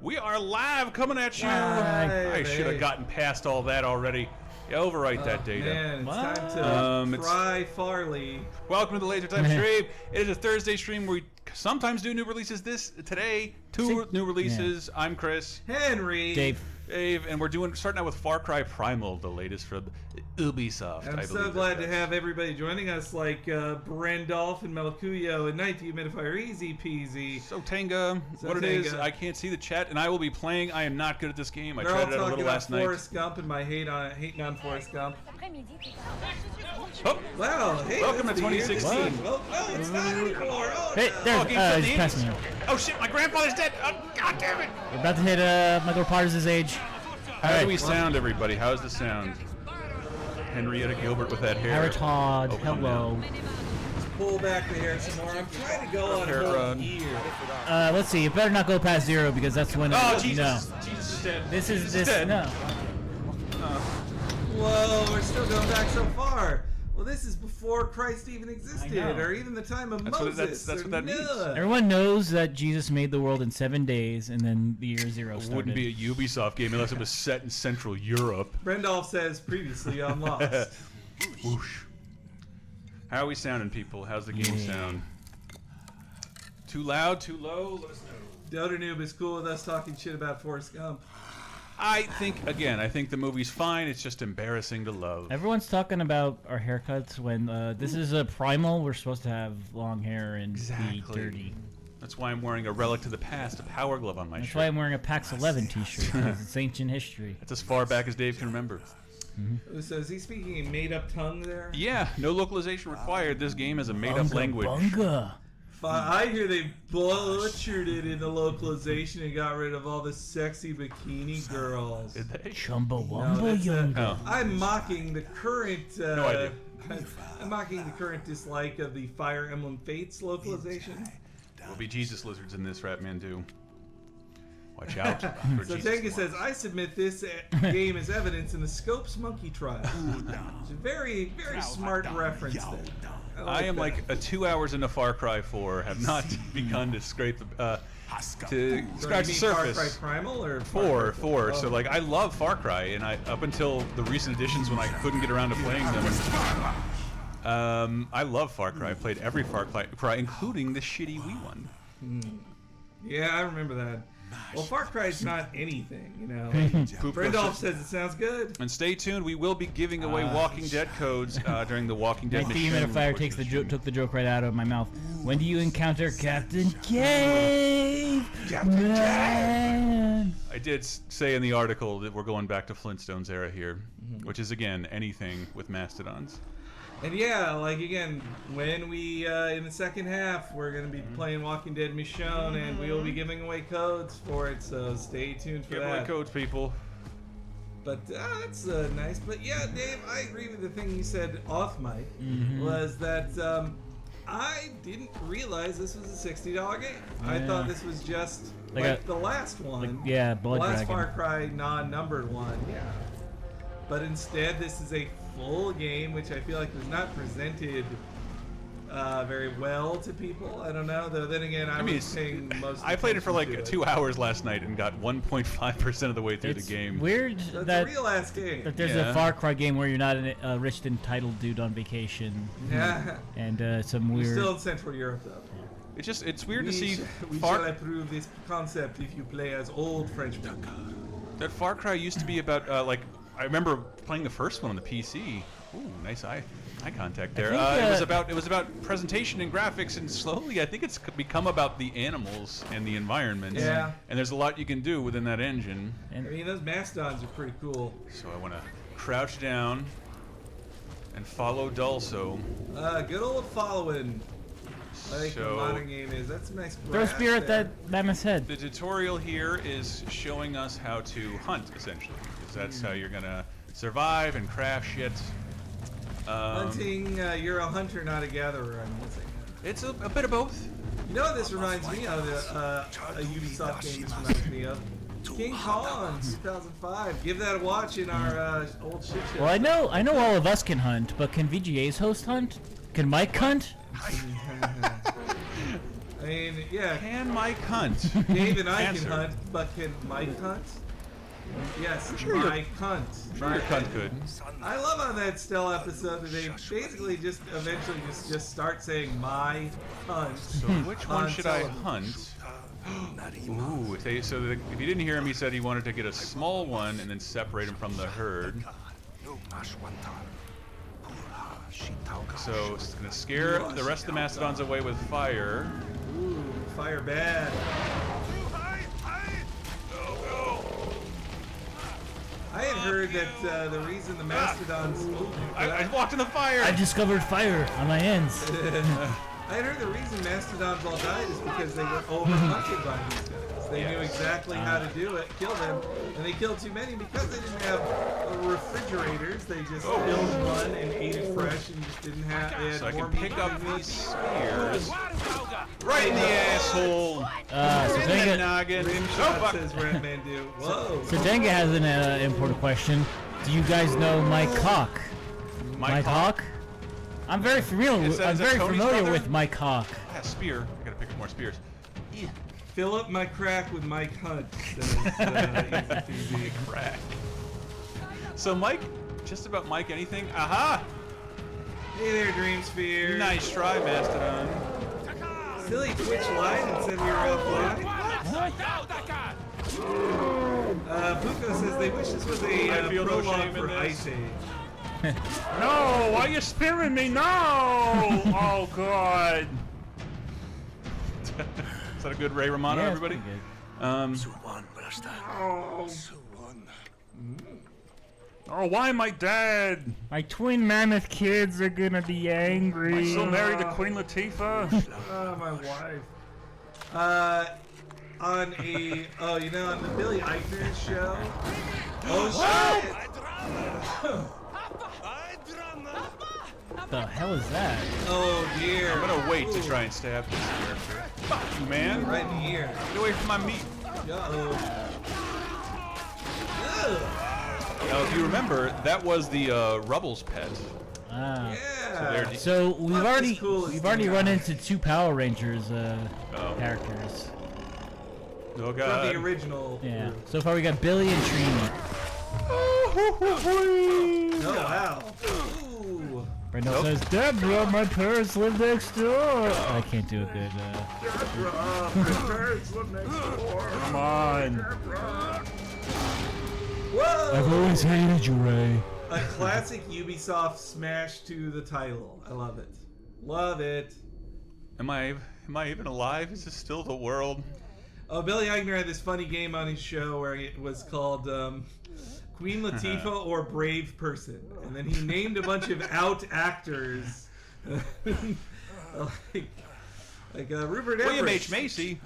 We are live coming at you. Live, I should have gotten past all that already. Yeah, overwrite that data. Man, it's time to fry Farley. Welcome to the Laser Time stream. It is a Thursday stream where we sometimes do new releases. Today, two new releases. Yeah. I'm Chris. Henry. Dave, and we're starting out with Far Cry Primal, the latest from Ubisoft. I'm so glad to have everybody joining us, like Brendolph and Melkuyo and Night Dehumidifier, easy peasy. So Tanga, what it is, I can't see the chat, and I will be playing. I am not good at this game. I They're tried all it out a little last night. Forrest Gump and my hating on Forrest Gump. Oh, wow! Hey, welcome to 2016. Oh, it's not anymore. Oh, hey, there's he's passing me. Oh shit, my grandfather's dead. Oh, god damn it! We're about to hit Michael Parters' age. How do we sound, everybody? How's the sound? Henrietta Gilbert with that hair. Todd, hello. Let's pull back the hair some more. I'm trying to go on her ear. Let's see. You better not go past 0 because that's when. Oh Jesus! No. Jesus is dead. This is dead. No. Whoa, we're still going back so far. Well, this is before Christ even existed, or even the time of Moses. That's what that means. Everyone knows that Jesus made the world in 7 days, and then the year 0 started. It wouldn't be a Ubisoft game unless it was set in Central Europe. Brendolph says previously on Lost. Whoosh. How are we sounding, people? How's the game sound? Too loud? Too low? Let us know. Dota Noob is cool with us talking shit about Forrest Gump. I think the movie's fine. It's just embarrassing to love. Everyone's talking about our haircuts when this is a Primal. We're supposed to have long hair and be dirty. That's why I'm wearing a relic to the past, a Power Glove on my shirt. That's why I'm wearing a PAX 11 t-shirt, because it's ancient history. That's as far back as Dave can remember. So is he speaking in made-up tongue there? Yeah, no localization required. This game is a made-up language. Bunga. I hear they butchered it in the localization and got rid of all the sexy bikini girls. Did they? Chumbawamba I'm mocking the current. No idea. I'm mocking the current dislike of the Fire Emblem Fates localization. There'll be Jesus lizards in this, Ratman do. Watch out. So Tenga says, I submit this game as evidence in the Scopes monkey trial. It's a very, very smart reference there. I am like 2 hours into Far Cry 4, have not begun to scrape to scratch the surface. Far Cry Primal or 4? So like I love Far Cry, and up until the recent editions when I couldn't get around to playing them. I love Far Cry. I played every Far Cry, including the shitty Wii one. Yeah, I remember that. Well, Far Cry's not anything, you know. Brendolph says it sounds good. And stay tuned. We will be giving away Walking Dead codes during the Walking Dead mission. The Dehumidifier took the joke right out of my mouth. When do you encounter Captain Cave? Captain Cave! I did say in the article that we're going back to Flintstones era here, which is, again, anything with mastodons. And yeah, like again, when we in the second half, we're gonna be playing Walking Dead Michonne, and we will be giving away codes for it. So stay tuned for that. Give away codes, people. But that's nice. But yeah, Dave, I agree with the thing you said off mic. Was that I didn't realize this was a $60 game. Yeah. I thought this was just like the last one. Blood Dragon. Dragon. Far Cry non-numbered one. Yeah. But instead, this is a full game, which I feel like was not presented very well to people. I don't know, though. Then again, I was paying most. I played it for like 2 hours last night and got 1.5% of the way through the game. Weird so that it's a real ass game. That there's a Far Cry game where you're not a rich entitled dude on vacation. Yeah. And some weird. You're still in Central Europe, though. It's weird to see. We shall approve this concept if you play as old Frenchmen. That Far Cry used to be about like. I remember playing the first one on the PC. Ooh, nice eye contact there. It was about presentation and graphics, and slowly I think it's become about the animals and the environment. Yeah. And there's a lot you can do within that engine. I mean, those mastodons are pretty cool. So I want to crouch down and follow Dulso. Good old following. I think the modern game is. That's a nice. Throw spear at that mammoth's head. The tutorial here is showing us how to hunt, essentially. That's how you're gonna survive and craft shit. Hunting, you're a hunter, not a gatherer. I'm guessing. It's a bit of both. You know what this reminds me of? A Ubisoft game this reminds me of? King Kong 2005. Give that a watch in our old shit show. Well, I know all of us can hunt, but can VGA's host hunt? Can Mike hunt? I mean, yeah. Can Mike hunt? Dave and I Answer. can hunt, but can Mike hunt? Yes, sure Mike hunt. Sure your cunt could. I love on that Stell episode that they basically just eventually just start saying my hunt. So which one should I hunt? Ooh, if you didn't hear him, he said he wanted to get a small one and then separate him from the herd. So it's gonna scare the rest of the mastodons away with fire. Ooh, fire bad. I had heard that the reason the mastodons. I walked in the fire. I discovered fire on my hands. I had heard the reason mastodons all died is because they were overhunted by these guys. They knew exactly how to do it, kill them, and they killed too many because they didn't have refrigerators. They just killed one and ate it fresh and just didn't have. They had So I more can pick meat up than these spears. Right in the asshole. So In the Denga, noggin. rim Oh, shot, fuck. says Ratman. Whoa. so Denga has an important question. Do you guys know Mike Hawk? Mike Hawk? I'm very familiar. Is that I'm very Tony's familiar brother? with Mike Hawk. Ah, spear. I gotta pick up more spears. Fill up my crack with Mike Hunt. Says, Easy TV. Crack. So Mike, just about Mike anything? Aha! Hey there, Dream Sphere. Nice try, Mastodon. Silly Twitch lied and said we were offline. Puko says they wish this was I a feel no prologue shame in for this. Ice Age. No, why are you spearing me? No! Oh, God. Is that a good Ray Romano, Yeah, it's everybody? pretty good. Oh, why am I dead? My twin mammoth kids are gonna be angry. I still married to Queen Latifah? Oh, my wife. On the Billy Eichner show. Oh, shit. What the hell is that? Oh, dear. I'm gonna wait to try and stab this character. Fuck you, man. Right in the ear. Get away from my meat. Uh-oh. Now, if you remember, that was the Rubble's pet. Ah. Yeah. So we've Fuck already this coolest run guy. into two Power Rangers characters. Oh From god. the original. Yeah. So far we got Billy and Trini. Oh, wow. Ooh. Brendo says, Deborah, my parents live next door. I can't do a good. Come on. Whoa! I've always hated you, Ray. A classic Ubisoft smash to the title. I love it. Love it. Am I even alive? Is this still the world? Oh, Billy Eichner had this funny game on his show where it was called Queen Latifah or Brave Person. And then he named a bunch of out actors. like Rupert Everett. William H. Macy.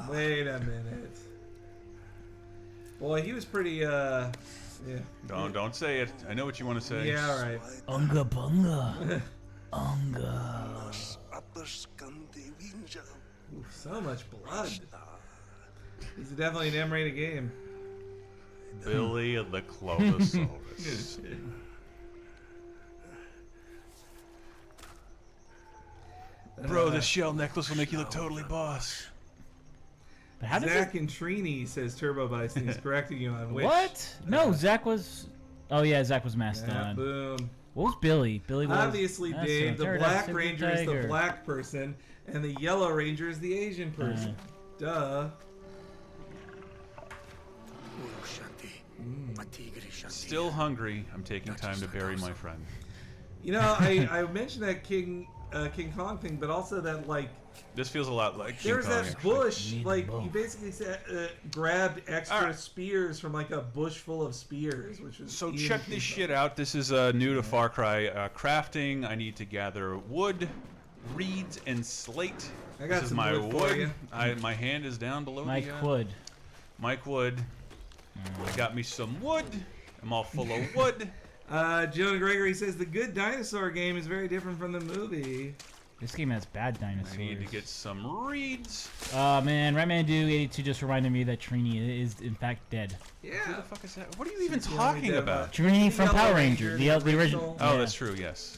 Wait a minute. Boy, he was pretty, yeah. Don't say it. I know what you want to say. Yeah, all right. Unga bunga. Unga. Ooh, so much blood. This is definitely an M-rated game. Billy and the Clonosaurus. Bro, this shell necklace will make you look totally boss. But how did Zach and Trini, says Turbo Bison. He's correcting you on which. What? No, Zach was. Oh yeah, Zach was Yeah, Mastodon. boom. What was Billy? Billy was Obviously, That's Dave, a the pterodactyl Black Ranger is the tiger. black person, and the Yellow Ranger is the Asian person. Duh. Still hungry. I'm taking time to bury my friend. You know, I mentioned that King Kong thing, but also that, like, This feels a lot like King there's Kong, that actually. bush, Need like, both. you basically said, grabbed extra Alright. spears from, like, a bush full of spears, which was So Ian check King this Kong. shit out. This is new to Far Cry crafting. I need to gather wood, reeds, and slate. I got This is some my wood for you. My hand is down below Mike the Wood. Mike Wood. I got me some wood. I'm all full of wood. Jonah Gregory says the Good Dinosaur game is very different from the movie. This game has bad dinosaurs. I need to get some reeds. Oh man, Ratman82 just reminded me that Trini is in fact dead. Who Yeah. the fuck is that? What are you even She's the talking only about? Trini from Yellow Power Ranger, Ranger, the original. Oh, yeah. that's true. Yes.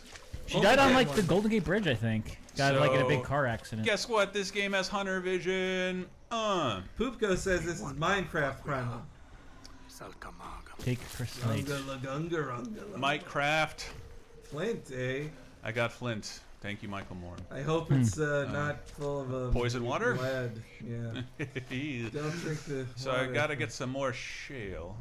She died on like the Golden Gate Bridge, I think. Got like in a big car accident. Guess what? This game has hunter vision. Poopko says this is Minecraft Primal. Take Chris Slate. Minecraft. Flint, eh? I got Flint. Thank you, Michael Moore. I hope it's not full of poison water? lead. Yeah. Don't drink the So water. I gotta get some more shale.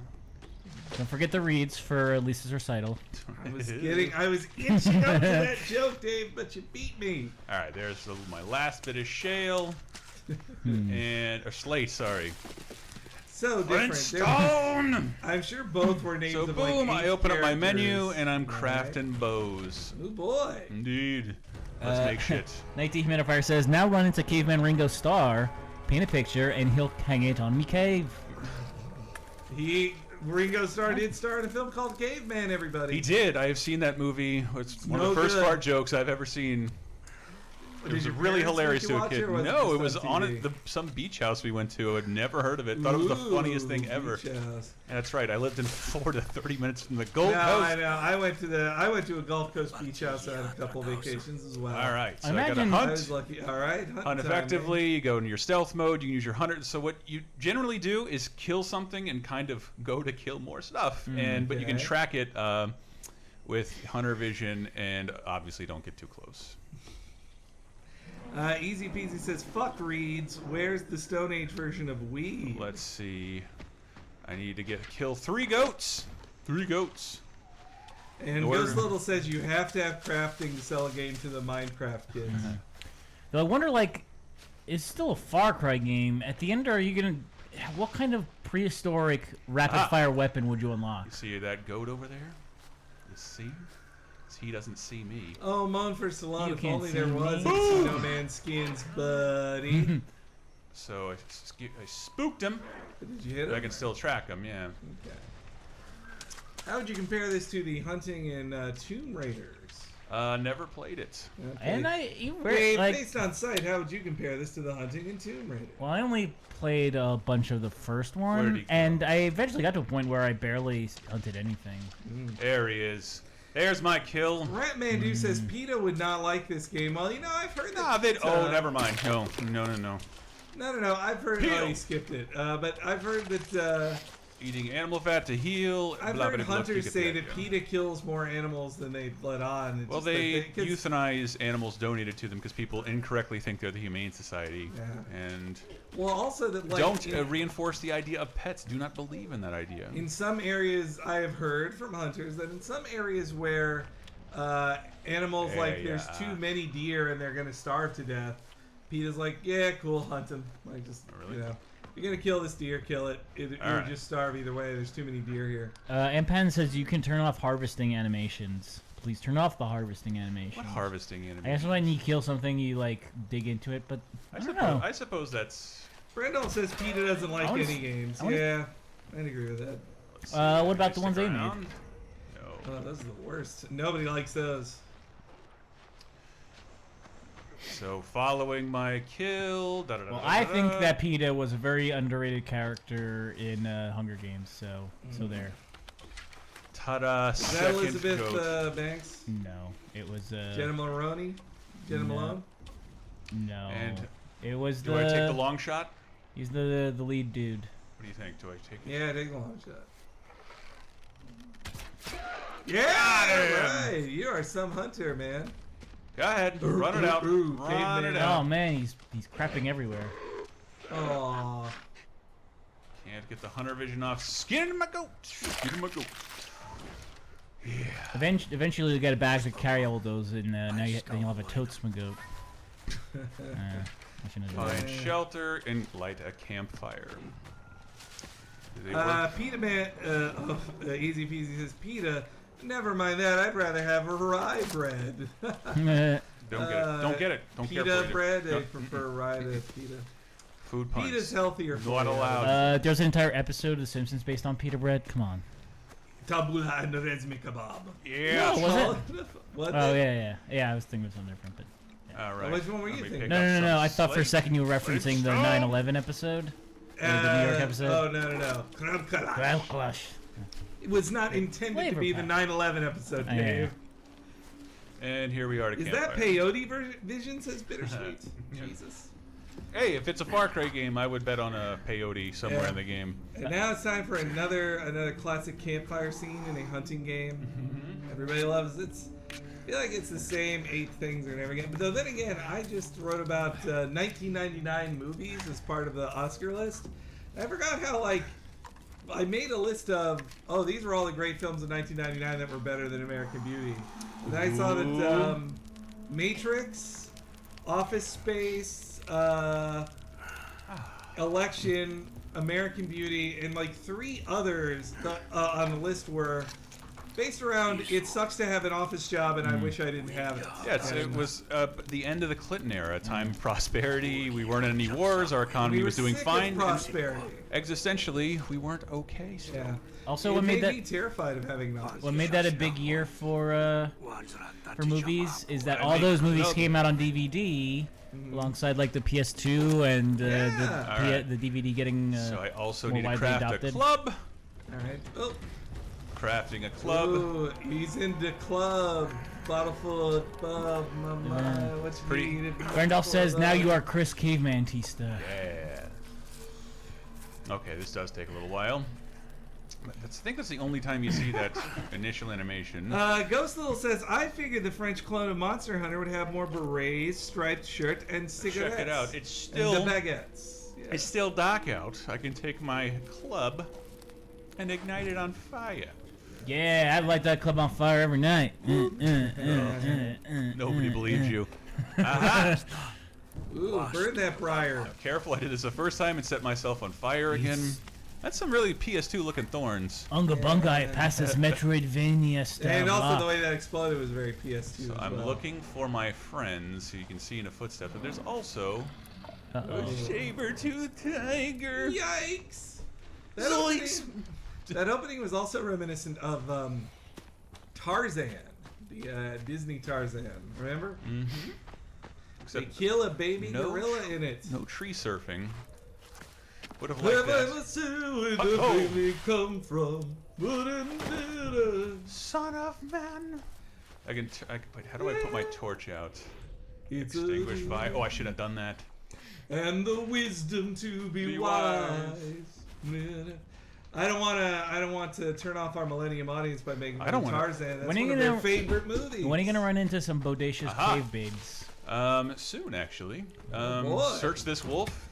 Don't forget the reeds for Lisa's recital. I was itching up to that joke, Dave, but you beat me. All right, there's my last bit of shale or slate. Sorry. So different. Flintstone. I'm sure both were names So of boom, like I open up my characters. menu and I'm All crafting bows. Oh boy. Indeed. Let's make shit. Night Humidifier says, now run into Caveman Ringo Starr, paint a picture, and he'll hang it on me cave. Ringo Starr did star in a film called Caveman, everybody. He did. I have seen that movie. It's one of the first fart jokes I've ever seen. It was really hilarious to a kid. No, it was on some beach house we went to. I'd never heard of it. Thought it was the funniest thing ever. Yeah, that's right. I lived in Florida, 30 minutes from the Gulf Coast. I know. I went to a Gulf Coast beach house on a couple vacations as well. All right. So I gotta hunt. I was lucky. All right. Hunt effectively. You go into your stealth mode. You can use your hunter. So what you generally do is kill something and kind of go to kill more stuff. But you can track it with hunter vision, and obviously don't get too close. Easy Peasy says, fuck reeds. Where's the Stone Age version of weed? Let's see. I need to kill 3 goats. 3 goats. And Ghost Little says you have to have crafting to sell a game to the Minecraft kids. I wonder, like, it's still a Far Cry game. At the end, are you gonna? What kind of prehistoric rapid-fire weapon would you unlock? You see that goat over there? You see? He doesn't see me. Oh, moan for Salon. If can't only see there me. was No Man Skins, buddy. So I spooked him. Did you hit him? I can still track him, yeah. Okay. How would you compare this to the hunting in Tomb Raiders? Never played it. Okay. And Dave, like, based on sight, how would you compare this to the hunting in Tomb Raider? well, I only played a bunch of the first Where one, did he go? and I eventually got to a point where I barely hunted anything. There he is. There's my kill. Ratmandu says PETA would not like this game. Well, you know, I've heard that. Never mind. No. No. I've heard he skipped it. But I've heard that. Eating animal fat to heal. I've heard hunters say that PETA kills more animals than they let on. It's Well, just they that euthanize animals donated to them because people incorrectly think they're the Humane Society. Yeah. And well, also that like don't reinforce the idea of pets. Do not believe in that idea. in some areas, I have heard from hunters that in some areas where animals there's too many deer and they're gonna starve to death, PETA's like, yeah, cool, hunt them. Like just really? you know. You're gonna kill this deer, kill it. It would right. just starve either way. There's too many deer here. Ampan says you can turn off harvesting animations. Please turn off the harvesting animation. What harvesting animation? I guess when you kill something, you like dig into it, but I don't know. I suppose that's. Brendel says PETA doesn't like any games. Yeah, I'd agree with that. What about the ones they made? No. Oh, those are the worst. Nobody likes those. So following my kill. Well, I think that PETA was a very underrated character in Hunger Games. So there. Ta-da! Is that Elizabeth Banks? No, it was Jenna Maroney. Jenna Malone. No. And it was do I take the long shot? He's the lead dude. What do you think? Do I take it? Yeah, take the long shot. Yeah, right. You are some hunter, man. Go ahead, run it out. Run it out. Oh man, he's crapping everywhere. Oh. Can't get the hunter vision off. Skin my goat. Skin my goat. Yeah. Eventually you'll get a bag to carry all those, and then you'll have a totes goat. Find shelter and light a campfire. PETA man, Easy Peasy says PETA. Never mind that. I'd rather have rye bread. Don't get it. Don't care for PETA it. bread. I prefer rye to PETA. Food puns. PETA's healthier. Not allowed. There's an entire episode of The Simpsons based on PETA bread. Come on. Tabula and rezmi kebab. Yeah. No, was it? What? Oh yeah. I was thinking of something different, but. All right. Which one were you thinking? No. I thought for a second you were referencing the 9/11 episode. The New York episode. Oh no. Crab Clash. It was not intended to be the 9/11 episode, Dave. And here we are to Is Campfire. that Peyote Vision says bittersweet? Jesus. Hey, if it's a Far Cry game, I would bet on a peyote somewhere Yeah. in the game. And now it's time for another classic campfire scene in a hunting game. Everybody loves it. I feel like it's the same 8 things or whatever again. But then again, I just wrote about 1999 movies as part of the Oscar list. I forgot how, like, I made a list of, oh, these were all the great films of 1999 that were better than American Beauty. And then I saw that Matrix, Office Space, Election, American Beauty, and like 3 others on the list were based around it sucks to have an office job and I wish I didn't have it. Yeah, it was the end of the Clinton era, a time of prosperity. We weren't in any wars. Our economy We were was doing sick of fine. and prosperity. existentially, we weren't okay still. Yeah. Also, It what made made me that terrified of having an office what job. made that a big year for movies is that all those movies came out on DVD alongside like the PS2 and Yeah. the DVD getting So I also more need to widely craft a adopted. club. All right. Oh. Crafting a club. Ooh, he's in the club. Bottle full of bub, mama. What's Pretty- needed? Randolph says, "Now you are Chris Caveman Tista." Yeah. Okay, this does take a little while. I think that's the only time you see that initial animation. Ghost Little says, I figured the French clone of Monster Hunter would have more berets, striped shirt, and cigarettes. Check it out. It's And still the baguettes. Yeah. it's still dark out. I can take my club and ignite it on fire. Yeah, I'd light that club on fire every night. Nobody believes you. Aha! Ooh, burn that briar. Careful, I did this the first time and set myself on fire again. That's some really PS2 looking thorns. Unga bunga, it passes Metroidvania style. And also rock. the way that exploded was very PS2 So as I'm well. looking for my friends, who you can see in the footsteps. But there's also a Uh-oh. saber-toothed tiger. Yikes! Zoinks! That opening was also reminiscent of Tarzan, the Disney Tarzan. Remember? Mm-hmm. They Except kill a baby no gorilla in it. no tree surfing. Would have liked that. Never see where Oh. the baby come from. Wouldn't it? Son of man. Wait, how do I put my torch out? It's Extinguish a- fire. Oh, I should have done that. And the wisdom to be Be wise. I don't want to turn off our Millennium audience by making I don't fun of wanna- Tarzan. That's When are one you of their gonna- favorite movies. When are you gonna run into some bodacious Aha. cave babes? Soon actually. boy. Search this wolf.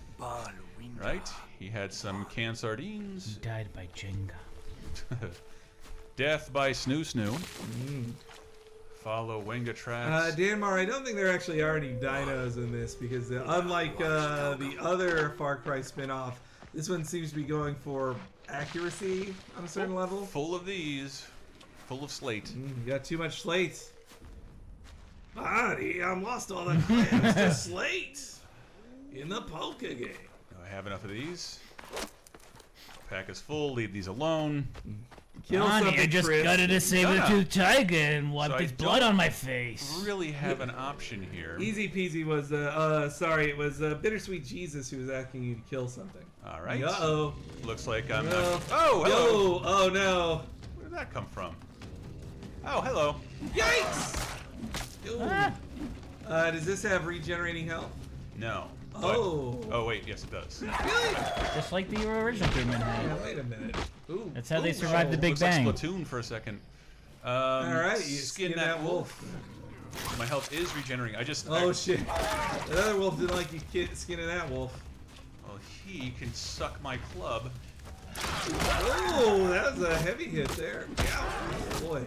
Right? He had some canned sardines. Died by Jenga. Death by Snoo Snoo. Follow Wenga tracks. Danmar, I don't think there actually are any dinos in this because unlike the other Far Cry spin-off, this one seems to be going for accuracy on a certain level. Full of these. Full of slate. You got too much slate. Buddy, I'm lost all that clams to slate in the polka game. Do I have enough of these? Pack is full. Leave these alone. Kill Honey, something, I just Chris. gutted a saber-toothed tiger and wiped So I his blood don't on my face. Really have an option here. Easy peasy was sorry, it was Bittersweet Jesus who was asking you to kill something. All right. Uh-oh. Looks like I'm No. not. Oh, hello. Yo, oh no. Where did that come from? Oh, hello. Yikes! Ooh. Ah. Does this have regenerating health? No. Oh. Oh, wait. Yes, it does. Really? Just like the original Crewman had. Yeah, wait a minute. Ooh. That's how they Ooh. survived the Big Looks Bang. like Splatoon for a second. All right, you skin that wolf. My health is regenerating. I just. Oh shit. That other wolf didn't like you skinning that wolf. Well, he can suck my club. Oh, that was a heavy hit there. Yeah. Boy.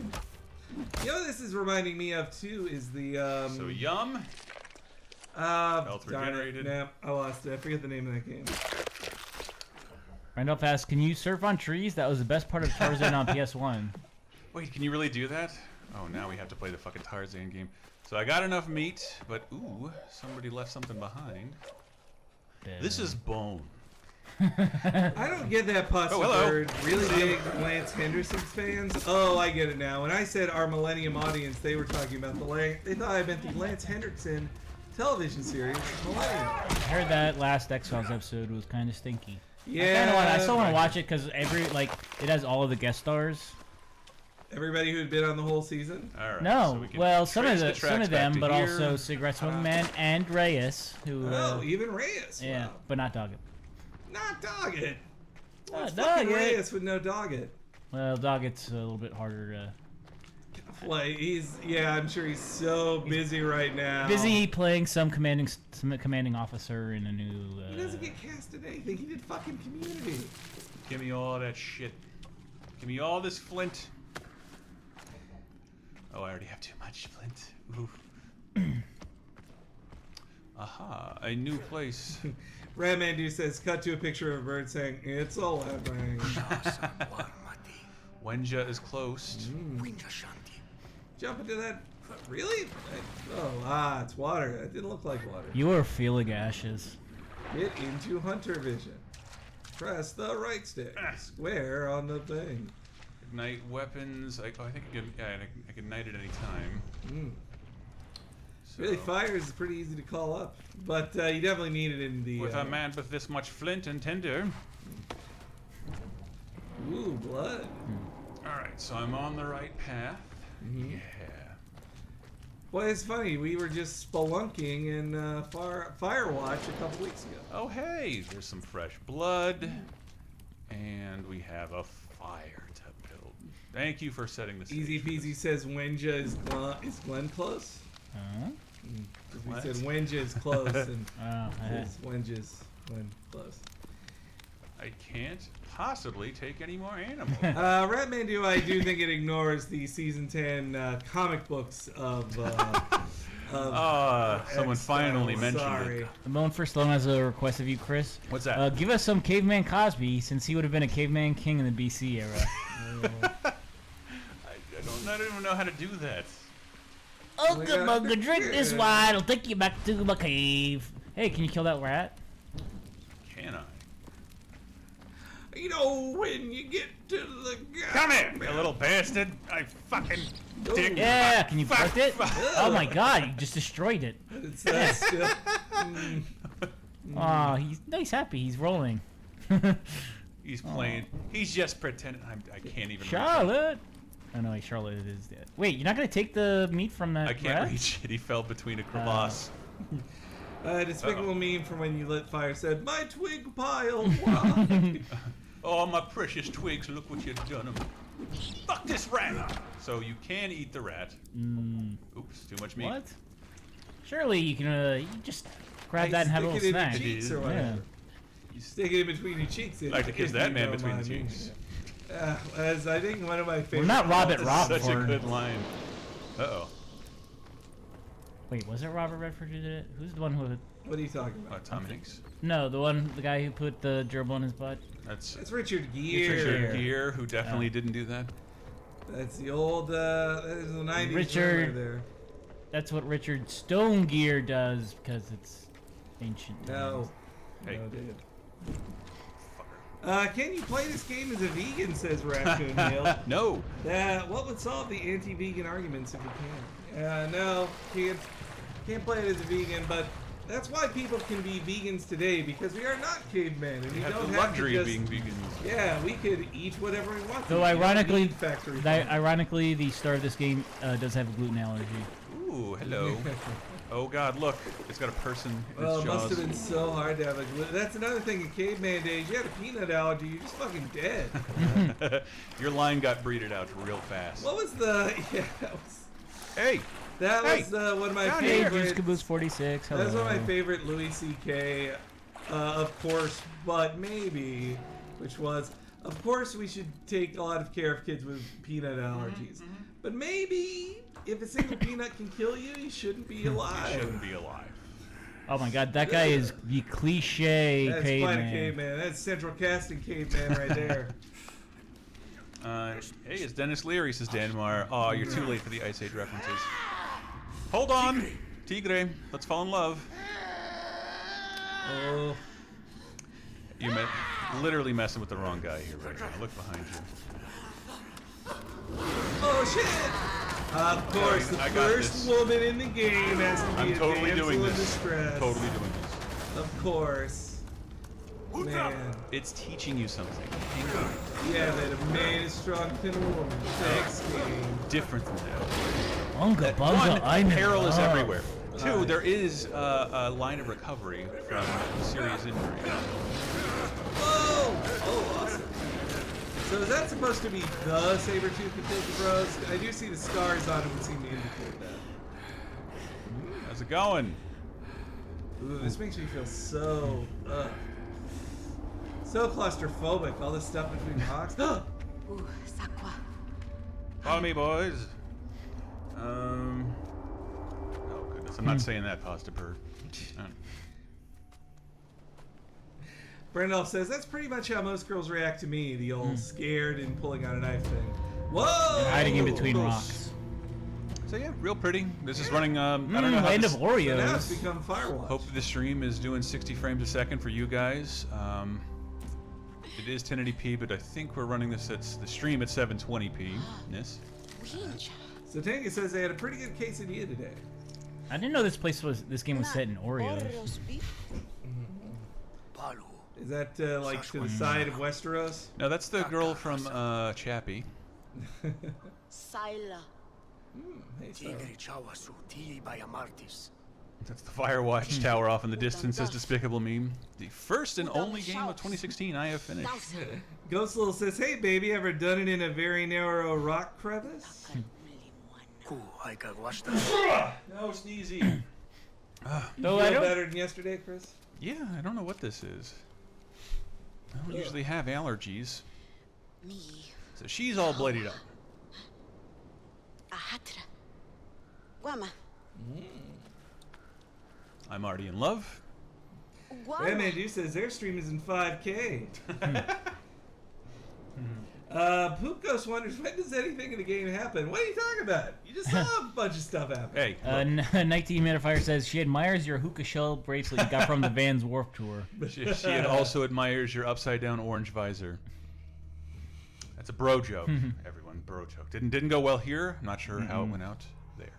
You know what this is reminding me of too is the So yum. health regenerated. Nah, I lost it. I forget the name of that game. Randolph asks, "Can you surf on trees? That was the best part of Tarzan on PS1." Wait, can you really do that? Oh, now we have to play the fucking Tarzan game. So I got enough meat, but ooh, somebody left something behind. This is bone. I don't get that Pasta Oh, hello. Bird. Really big Lance Henderson fans. Oh, I get it now. When I said our Millennium audience, they were talking about they thought I meant the Lance Henderson television series, Millennium. I heard that last X-Files episode was kind of stinky. Yeah. I still want to watch it because it has all of the guest stars. Everybody who'd been on the whole season. All right. No, so we can well, some trace of the some tracks of them, back but to here. also Cigarette Smoking Man and Reyes, who. Oh, even Reyes. Yeah, Wow. but not Doggett. Not Doggett. What's Not fucking Doggett. Reyes with no Doggett? Well, Doggett's a little bit harder to. Like I'm sure he's so busy right now. Busy playing some commanding officer in a new. He doesn't get cast in anything. He did fucking Community. Give me all that shit. Give me all this flint. Oh, I already have too much flint. Ooh. Aha, a new place. Radmandu says, cut to a picture of a bird saying, it's 11. Wenja is closed. Jump into that. Really? It's water. That didn't look like water. You are feeling ashes. Get into hunter vision. Press the right stick. Square on the thing. Ignite weapons. I think I can ignite it any time. So, Really, fire is pretty easy to call up, but you definitely need it in the. with a man with this much flint and tinder. Ooh, blood. All right, so I'm on the right path. Yeah. Boy, it's funny. We were just spelunking in Firewatch a couple weeks ago. Oh, hey, there's some fresh blood, and we have a fire to build. Thank you for setting this. Easy peasy says Wenja is Glenn close? Huh? We What? said Wenja is close, and Oh, Wenja's Glenn close. I can't possibly take any more animals. Ratmandu, I do think it ignores the season 10 comic books of. Someone finally X-Files. mentioned Sorry. it. Ramon First Stallone has a request of you, Chris. What's that? Give us some Caveman Cosby, since he would have been a caveman king in the BC era. I don't even know how to do that. Ugga got mugga, the drink this kid. wine, I'll take you back to my cave. Hey, can you kill that rat? Can I? You know, when you get to the Come here, you little bastard! I fucking dick. Yeah, can you Fuck, break it? fuck. Oh my god, you just destroyed it. It's still. Aw, he's happy, he's rolling. He's playing. He's just pretending. I can't even. Charlotte! Oh no, Charlotte is dead. Wait, you're not gonna take the meat from that I can't rat? reach it. He fell between a crevasse. Despicable meme from when you lit fire said, "My twig pile." Why? Oh, my precious twigs! Look what you've done. Fuck this rat! So you can eat the rat. Oops, too much meat. What? Surely you can you just grab Like, that and have a stick little it in snack. your cheeks or Yeah. whatever. You stick it in between your cheeks. I'd like to kiss if that you man don't between the mind me. cheeks. As I think one of my favorite. We're not Robert This is Redford. such a good line. Uh-oh. Wait, was it Robert Redford who did it? Who's the one who? What are you talking about? Tom Hanks. No, the guy who put the gerbil in his butt. That's It's Richard it's Gere. Richard Gere, who definitely didn't do that. That's the old. That is the 90s. Richard- right there. That's what Richard Stone Gear does because it's ancient. No. Hey. No, dude. Can you play this game as a vegan? Says Raccoon Neil. No. What would solve the anti-vegan arguments if you can? No, can't play it as a vegan, but that's why people can be vegans today, because we are not cavemen, and we You have don't the have to luxury of just, being vegans. Yeah, we could eat whatever we want. to. Though We don't ironically, need factory. ironically, the star of this game does have a gluten allergy. Ooh, hello. Oh God, look! It's got a person in Well, its it must jaws. have been so hard to have a gluten. That's another thing in caveman days. You had a peanut allergy, you're just fucking dead. Your line got breeded out real fast. What was the? Yeah, that was. Hey, That Hey, was one of my down Hey, here. favorite. Juice Caboose 46. Hello. That's one of my favorite Louis C.K. Of course, but maybe, which was, of course, we should take a lot of care of kids with peanut allergies. But maybe if a single peanut can kill you, you shouldn't be alive. shouldn't be alive. Oh my god, that guy is the cliche That's caveman. quite a caveman. That's central casting caveman right there. Hey, it's Dennis Leary, says Danmar. Oh, you're too late for the Ice Age references. Hold on, Tigre. Let's fall in love. Oh, You literally messing with the wrong guy here right now. Look behind you. oh shit! Of course, the I got first this. woman in the game has to be I'm a totally damsel doing in this. distress. Totally doing this. Of course. Man. It's teaching you something. Yeah, that a man is strong than a woman. Sex game. Different than that. Bunga bunga, I know. Peril is everywhere. Two, Nice. there is a line of recovery from serious injury. Whoa! Oh, awesome. So is that supposed to be the Sabretooth that killed the bros? I do see the scars on him that seem to indicate that. How's it going? Ooh, this makes me feel so, so claustrophobic. All this stuff between rocks. Ooh, Sakwa. Follow me, boys. Oh goodness, I'm not saying that, Pasta Bird. Brandolph says that's pretty much how most girls react to me. The old scared and pulling out a knife thing. Whoa! Hiding in between Gross. rocks. So yeah, real pretty. This is running. I don't know how Land this, of So now it's Oreos. become Firewatch. Hope the stream is doing 60 frames a second for you guys. It is 1080p, but I think we're running this at the stream at 720p. Yes. Winch. So Tanga says they had a pretty good quesadilla today. I didn't know this game was set in Oreos. beef. Is that like to the side of Westeros? No, that's the girl from Chappie. Sila. Hey, so. That's the Firewatch tower off in the distance. Says Despicable Meme. The first and only game of 2016 I have finished. Ghost Little says, "Hey baby, ever done it in a very narrow rock crevice?" No, sneezy. Though Feel I don't. better than yesterday, Chris? Yeah, I don't know what this is. I don't usually have allergies. Me. So she's all bloodied up. Ahatra. Guama. I'm already in love. Batman Dude says their stream is in 5K. Poop Ghost wonders, when does anything in the game happen? What are you talking about? You just saw a bunch of stuff happen. Hey, Night Team Metafire says she admires your hookah shell bracelet you got from the Vans Warped Tour. she also admires your upside down orange visor. That's a bro joke, everyone. Bro joke. Didn't go well here. I'm not sure how it went out there.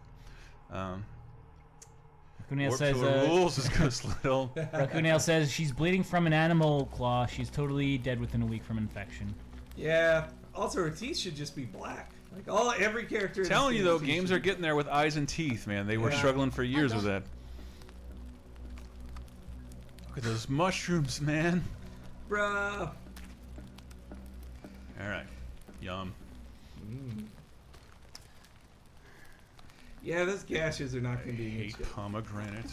Rakunail Warped says, Tour rules is Ghost Little. Rakunail says she's bleeding from an animal claw. She's totally dead within a week from infection. Yeah. Also, her teeth should just be black. Like every character. Telling you though, games are getting there with eyes and teeth, man. They were Yeah. struggling for years with that. Look at those mushrooms, man. Bruh. All right, yum. Yeah, those gashes are not going to be Hate good. pomegranate.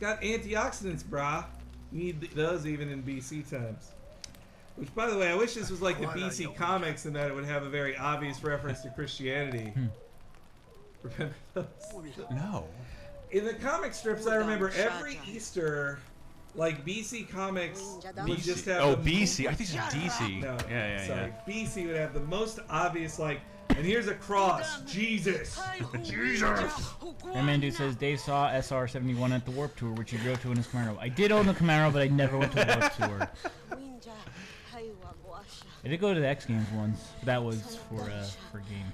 Got antioxidants, brah. Need those even in BC times. Which, by the way, I wish this was like the BC comics and that it would have a very obvious reference to Christianity. Remember those? No. In the comic strips, I remember every Easter, like BC comics would just have. Oh, the- BC. I think it's DC. No, Yeah. sorry. BC would have the most obvious, like, and here's a cross. Jesus. Mandu says Dave saw SR-71 at the Warped Tour, which he drove to in his Camaro. I did own the Camaro, but I never went to the Warped Tour. I did go to the X Games once. But that was for game.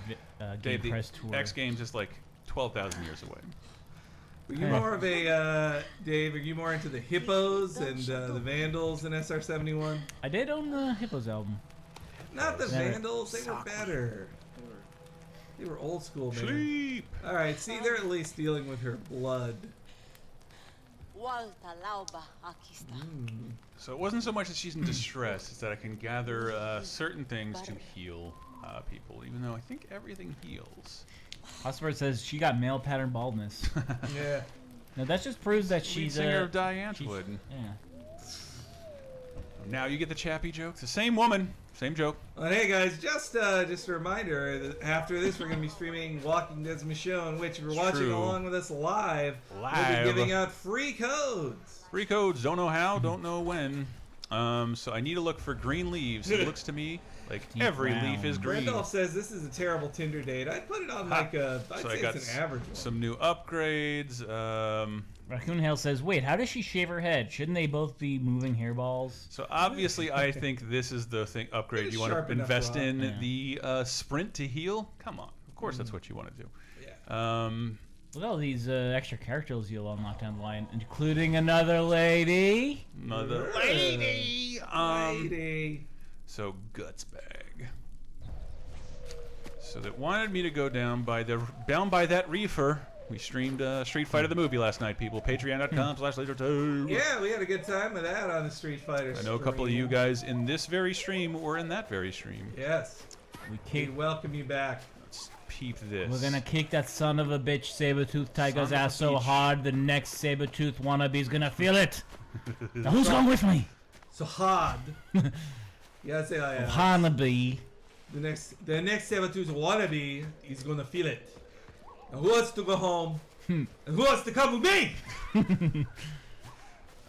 Game Dave, the Press Tour. X Games is like 12,000 years away. Were you more of a Dave? Are you more into the Hippos and the Vandals in SR-71? I did own the Hippos album. Not the Never. Vandals. They were better. They were old school, man. Sleep. All right, see, they're at least dealing with her blood. So it wasn't so much that she's in distress; it's that I can gather certain things to heal people, even though I think everything heals. Hossbird says she got male pattern baldness. Yeah. Now that just proves that Lead she's singer of Diane she's- Antwood. Yeah. Now you get the Chappie joke. It's the same woman, same joke. Well, hey guys, just a reminder that after this we're going to be streaming Walking Dead's Michonne, which if you're watching True. along with us live, we'll Live. be giving out free codes. Free codes. Don't know how. Don't know when. So I need to look for green leaves. It looks to me like Deep every brown. leaf is green. Randolph says this is a terrible Tinder date. I'd put it on like a, I'd So say I got it's an average one. some new upgrades. Raccoon Hale says, "Wait, how does she shave her head? Shouldn't they both be moving hairballs?" So obviously, I think this is the thing upgrade It's you want sharp to enough invest rock. in. Yeah. The sprint to heal. Come on, of course that's what you want to do. Yeah. Look at all these extra characters you'll unlock down the line, including another lady. Mother lady. Friday. So guts bag. So that wanted me to go down by that reefer. We streamed Street Fighter the movie last night, people. Patreon.com/lasertime. Yeah, we had a good time with that on the Street Fighter. I know a couple of you guys in this very stream or in that very stream. Yes. We welcome you back. Let's peep this. We're gonna kick that son of a bitch Sabretooth Tiger's Son of a ass so bitch. hard the next Sabretooth wannabe's gonna feel it. Now who's going with me? So hard. Yeah, say I am. Wannabe. The next Sabretooth wannabe is gonna feel it. And who wants to go home? And who wants to come with me?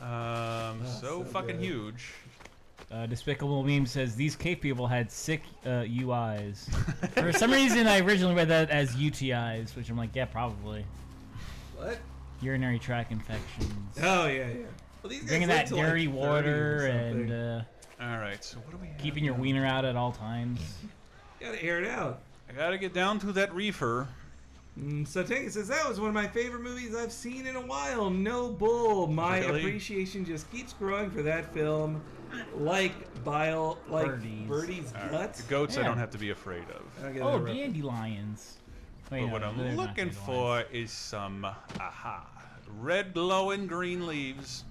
So fucking good. huge. Despicable Meme says these cave people had sick UIs. For some reason, I originally read that as UTIs, which I'm like, yeah, probably. What? Urinary tract infections. Oh yeah. Well, these guys Drinking live that to, like, dirty 30 or water something. and All right, so what do we have keeping your now? wiener out at all times. You gotta air it out. I gotta get down to that reefer. So Tank says that was one of my favorite movies I've seen in a while. No bull. My Really? appreciation just keeps growing for that film. Like Birdie's All right, guts. the goats I Yeah. don't have to be afraid of. I don't get Oh, that reference. dandelions. Wait, But no, what they're I'm not looking dandelions. for is some red glowing green leaves.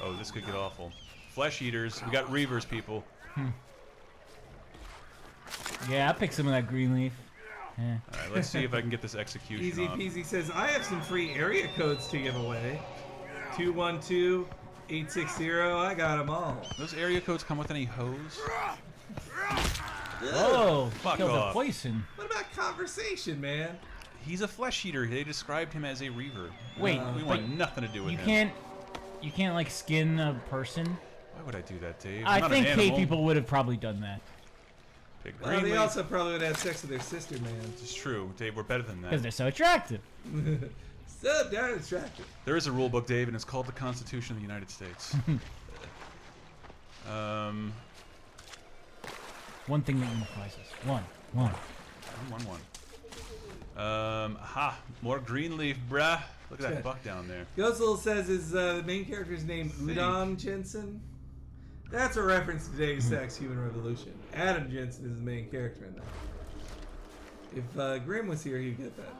Oh, this could get awful. Flesh eaters. We got reavers, people. Yeah, I picked some of that green leaf. Yeah. All right, let's see if I can get this execution Easy off. Peasy says I have some free area codes to give away. 212-860. I got them all. Those area codes come with any hose? Oh, Fuck killed the off. poison. What about conversation, man? He's a flesh eater. They described him as a reaver. Wait, we but want nothing to do with you him. can't like skin a person. Why would I do that, Dave? I I'm not think an cave animal. people would have probably done that Big Well, green they leaf. also probably would have had sex with their sister, man. It's true, Dave. We're better than because that. they're so attractive. So damn attractive. There is a rule book, Dave, and it's called the Constitution of the United States. One thing that unifies us. One. One. More green leaf, bruh. Look at that Shit. buck down there. Ghostle says his the main character's name Udon Jensen. That's a reference to Deus Ex Human Revolution. Adam Jensen is the main character in that. If Grim was here, he'd get that.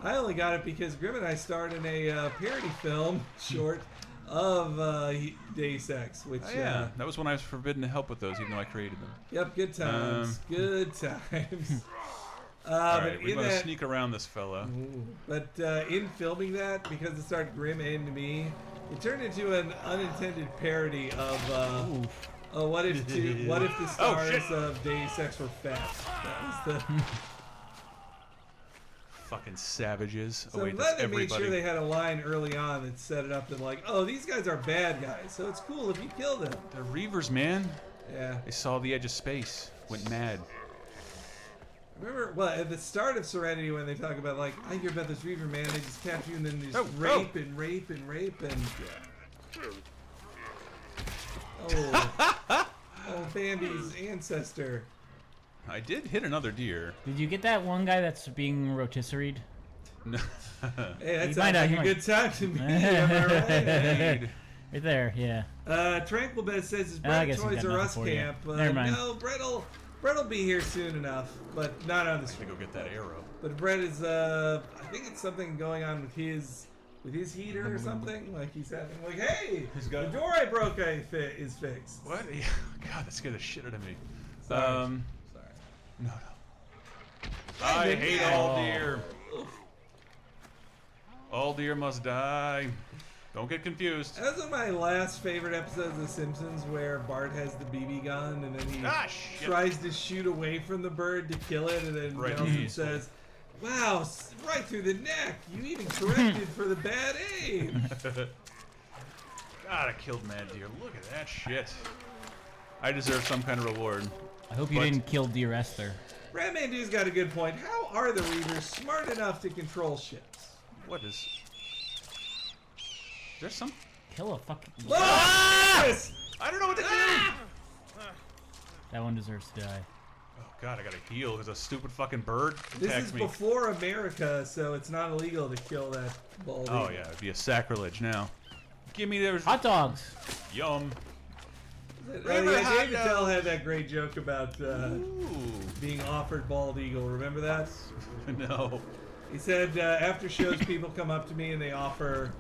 I only got it because Grim and I starred in a parody film short of Deus Ex, which Oh, yeah, that was when I was forbidden to help with those, even though I created them. yep, good times, good times. All But right, we're in going to that, sneak around this fella. but in filming that, because it started Grim and me, it turned into an unintended parody of what if the stars shit. of Deus Ex were fat. That was the. Fucking savages. So oh, wait, I'm that's glad they made everybody. sure they had a line early on that set it up and like, oh, these guys are bad guys, so it's cool if you kill them. They're reavers, man. Yeah. They saw the edge of space, went mad. Remember, well, at the start of Serenity when they talk about like, I hear about this Reaver man, they just capture you and then they just Oh, rape and rape and rape and. Oh, Bambi's ancestor. I did hit another deer. Did you get that one guy that's being rotisseried? No. Hey, that He sounds might like not- a good time to me. Am I right? Indeed. Right there, yeah. Tranquil Bet says it's I Brett guess he's Toys got R nothing Us for you. camp. Never mind. No, Brett'll be here soon enough, but not on the Let me stream. go get that arrow. But Brett is I think it's something going on with his heater or something. Like he's having like, hey, He's the got- door I broke is fixed. What? God, that scared the shit out of me. Sorry. Sorry. No. I hate all deer. All deer must die. Don't get confused. That was one of my last favorite episodes of The Simpsons where Bart has the BB gun and then he Shit. tries to shoot away from the bird to kill it, and then Right. Nelson Mhm. says, "Wow, right through the neck! You even corrected for the bad aim." God, I killed mad deer. Look at that shit. I deserve some kind of reward. I hope you But- didn't kill Dear Esther. Brad Mandu's got a good point. How are the Reavers smart enough to control ships? What is... There's some... Kill a fucking... Yes! I don't know what to do! That one deserves to die. Oh god, I gotta heal because a stupid fucking bird This attacked is me. before America, so it's not illegal to kill that bald Oh eagle. yeah, it'd be a sacrilege now. Give me those... Hot dogs! Yum. David Tell had that great joke about Ooh. being offered bald eagle. Remember that? No. He said after shows, people come up to me and they offer.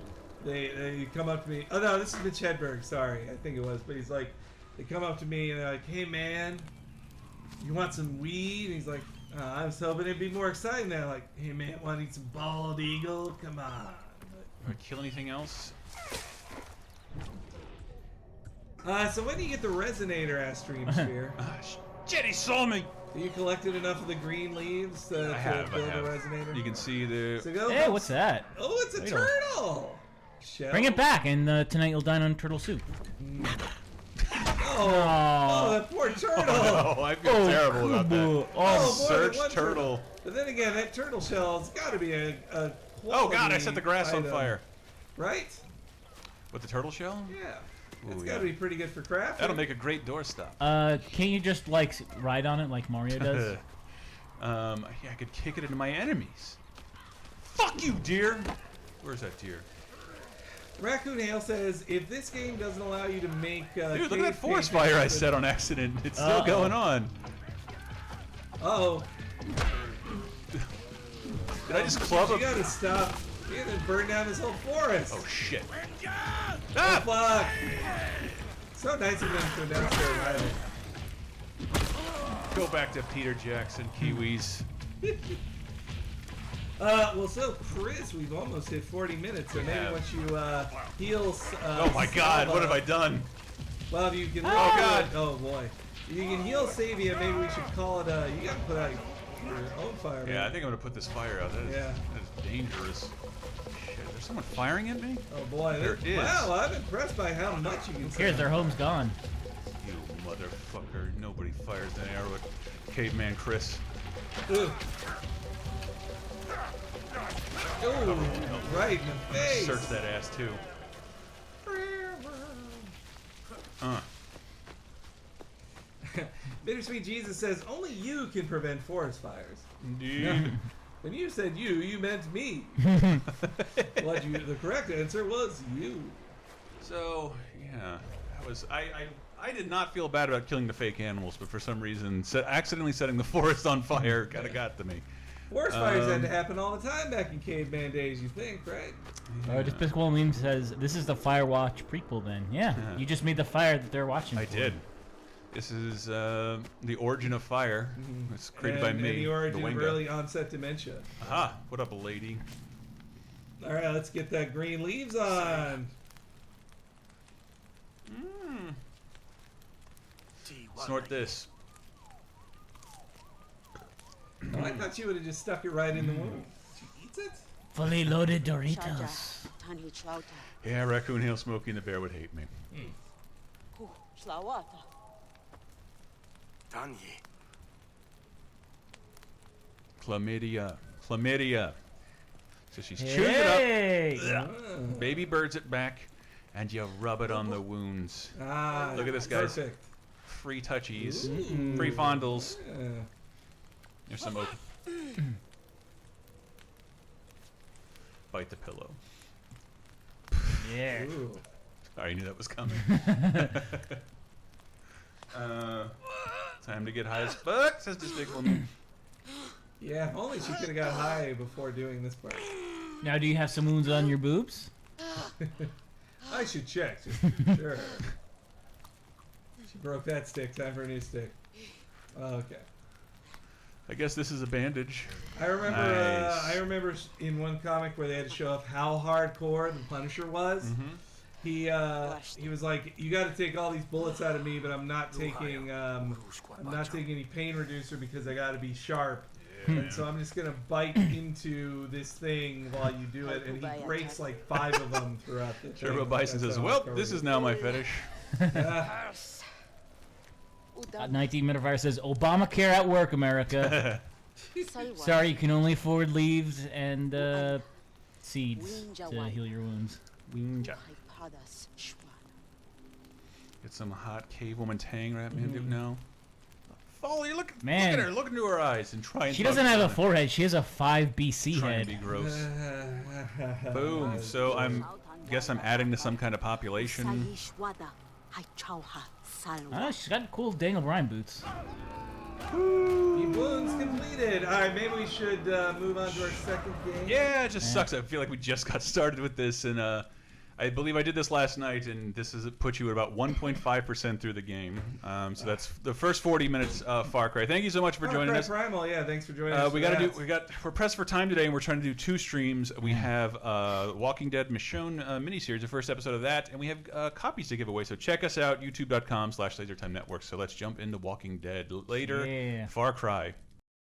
They come up to me. Oh no, this is Mitch Hedberg. Sorry, I think it was. But he's like, they come up to me and they're like, "Hey man, you want some weed?" And he's like, "I was hoping it'd be more exciting." They're like, "Hey man, want to eat some bald eagle? Come on." Or kill anything else? So when do you get the resonator, asked Stream Sphere? Shit, he saw me! You collected enough of the green leaves to build a resonator? You can see the... So go. Hey, what's that? Oh, it's a turtle! Shell. Bring it back, and tonight you'll dine on turtle soup. Oh, that poor turtle! Oh, I feel terrible about that. Oh, Search one turtle. But then again, that turtle shell's got to be a Oh god, I set the grass on item, fire. Right? With the turtle shell? Yeah. Ooh, It's yeah. got to be pretty good for crafting. That'll make a great doorstop. Can't you just, like, ride on it like Mario does? Yeah, I could kick it into my enemies. Fuck you, deer! Where's that deer? Raccoon Hale says, if this game doesn't allow you to make... Dude, look at that forest fire I set on accident. It's still going on. Uh-oh. Did I just club You a... gotta stop. You gotta burn down this whole forest. Oh, shit. Oh, Ah! fuck. So nice of them to announce their arrival. Go back to Peter Jackson, Kiwis. Well, so Chris, we've almost hit 40 minutes, so maybe Yeah. once you heal. Oh my god, what have I done? Well, if you can. Oh, God. Oh boy. If you can heal Savia, maybe we should call it. You gotta put out your own fire. Yeah, I man. think I'm gonna put this fire out. That is, Yeah. that is dangerous. Shit, there's someone firing at me? Oh boy. There is. Wow, I'm impressed by how much you can. Here's their home's gone. You motherfucker. Nobody fires an arrow at Caveman Chris. Ooh. Ooh, right in the face. Search that ass too. Bittersweet Jesus says only you can prevent forest fires. Indeed. When you said you meant me. The correct answer was you. So, yeah. That was I did not feel bad about killing the fake animals, but for some reason accidentally setting the forest on fire kinda got to me. Forest fires had to happen all the time back in caveman days, you think, right? Despicable Meme says, this is the Firewatch prequel then. Yeah, you just made the fire that they're watching I for. did. This is the origin of fire. It's created by me, And the origin of Winga. early onset dementia. Aha! What up, lady? All right, let's get that green leaves on. Snort this. Oh, I thought you would have just stuck it right in the wound. She eats it? Fully loaded Shaja, Doritos. Tani Chlauta, Yeah, Raccoon Hill Smokey and the Bear would hate me. Hu, Shlawata. Chlamydia. Chlamydia. So she's chewing it up. Hey! Baby birds it back, and you rub it on the wounds. Ah, Look at this, guys. Perfect. Free touchies. Ooh. Free fondles. Yeah. There's some open. Bite the pillow. Yeah. Ooh. I knew that was coming. Time to get high as fuck, says Despicable Me. Yeah, if only she could have got high before doing this part. Now, do you have some wounds on your boobs? I should check, just sure. She broke that stick. Time for a new stick. Okay. I guess this is a bandage. I remember. Nice. I remember in one comic where they had to show off how hardcore the Punisher was. He was like, "You got to take all these bullets out of me, but I'm not taking any pain reducer because I got to be sharp." And so I'm just gonna bite into this thing while you do it, and he breaks like 5 of them throughout the. Turbo thing. Bison That's says, how "Well, hardcore this it is now my fetish." 19 Metavirus says, Obamacare at work, America. Sorry, you can only afford leaves and seeds to heal your wounds. Get some hot cave woman tang right man. No. Foley, look Man. at her. Look into her eyes and try and. She doesn't have a focus forehead. She has a 5 BC on it. Trying to be head. gross. Boom. So guess I'm adding to some kind of population. Oh, she's got cool Daniel Bryan boots. The balloon's completed. All right, maybe we should move on to our second game. Yeah, it just sucks. I feel like we just got started with this, and I believe I did this last night, and this has put you at about 1.5% through the game. So that's the first 40 minutes of Far Cry. Thank you so much for joining us. Primal, yeah, thanks for joining us. We're pressed for time today, and we're trying to do 2 streams. We have Walking Dead Michonne miniseries, the first episode of that, and we have copies to give away. So check us out, youtube.com/LaserTimeNetwork. So let's jump into Walking Dead later. Yeah. Far Cry.